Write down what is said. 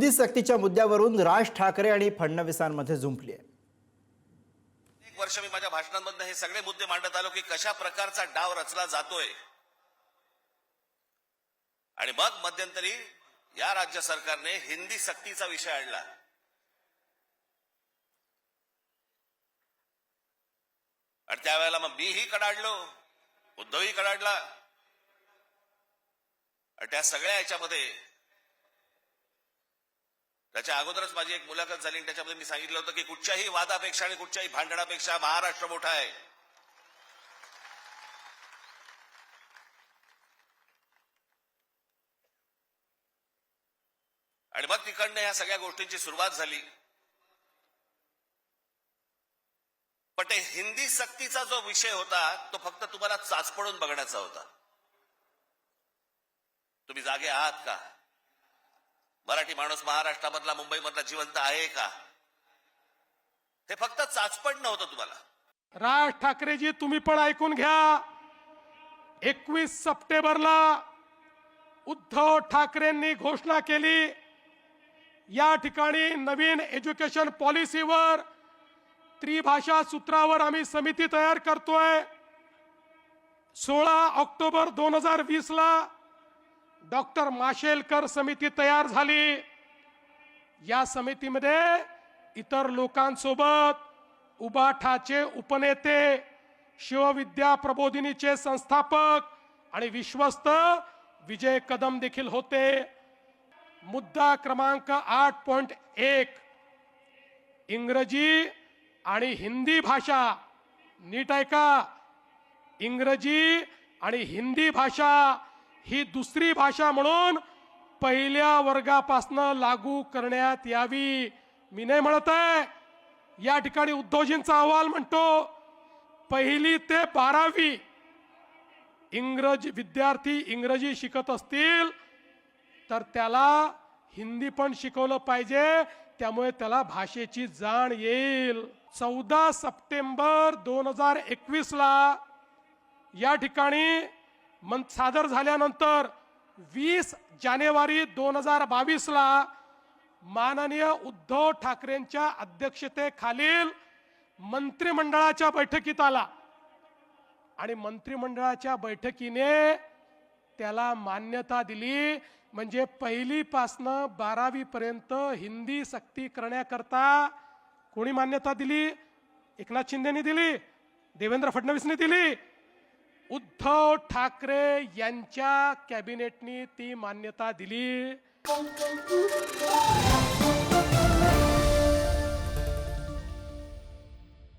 हिंदी सक्तीच्या मुद्द्यावरून राज ठाकरे आणि फडणवीसांमध्ये झुंपली आहे। एक वर्ष मी माझ्या भाषणांमध्ये हे सगळे मुद्दे मांडत आलो की कशा प्रकारचा डाव रचला जातोय आणि मग मध्यंतरी या राज्य सरकारने हिंदी सक्तीचा विषय आणला। आणि त्यावेळेला मग मीही कडाडलो, उद्धवही कडाडला आणि त्या सगळ्या याच्यामध्ये त्याच्या अगोदरच माझी एक मुलाखत झाली आणि त्याच्यामध्ये मी सांगितलं होतं की कुठच्याही वादापेक्षा आणि कुठच्याही भांडणापेक्षा महाराष्ट्र मोठा आहे। आणि मग तिकडनं ह्या सगळ्या गोष्टींची सुरुवात झाली। पण ते हिंदी सक्तीचा जो विषय होता तो फक्त तुम्हाला चाचपडून बघण्याचा होता। तुम्ही जागे आहात का? मराठी माणूस महाराष्ट्रामधला मुंबईमधला जिवंत आहे का? हे फक्त चाचपडणं होतं तुम्हाला। राज ठाकरेजी तुम्ही पण ऐकून घ्या। 21 सप्टेंबरला उद्धव ठाकरेंनी घोषणा केली, या ठिकाणी नवीन एज्युकेशन पॉलिसीवर त्रिभाषा सूत्रावर आम्ही समिती तयार करतोय। 16 ऑक्टोबर 2020 ला डॉक्टर माशेलकर समिती तयार झाली। या समितीमध्ये इतर लोकांसोबत उबाठाचे उपनेते, शिवविद्या प्रबोधिनीचे संस्थापक आणि विश्वस्त विजय कदम देखील होते। मुद्दा क्रमांक 8.1 इंग्रजी आणि हिंदी भाषा, नीट ऐका, इंग्रजी आणि हिंदी भाषा ही दुसरी भाषा म्हणून पहिल्या वर्गापासून लागू करण्यात यावी। मी नाही म्हणत आहे, या ठिकाणी उद्धवजींचा अहवाल म्हणतो 1ली ते 12वी विद्यार्थी इंग्रजी शिकत असतील तर त्याला हिंदी पण शिकवलं पाहिजे, त्यामुळे त्याला भाषेची जाण येईल। 14 सप्टेंबर 2021 ला या ठिकाणी सादर झाल्यानंतर 20 जानेवारी 2022 ला माननीय उद्धव ठाकरेंच्या अध्यक्षतेखालील मंत्रिमंडळाच्या बैठकीत आला आणि मंत्रिमंडळाच्या बैठकीने त्याला मान्यता दिली। म्हणजे 1ली पासून 12वी पर्यंत हिंदी सक्ती करण्याकरता कोणी मान्यता दिली? एकनाथ शिंदेनी दिली, देवेंद्र फडणवीसने दिली, उद्धव ठाकरे यांच्या कॅबिनेटनी ती मान्यता दिली।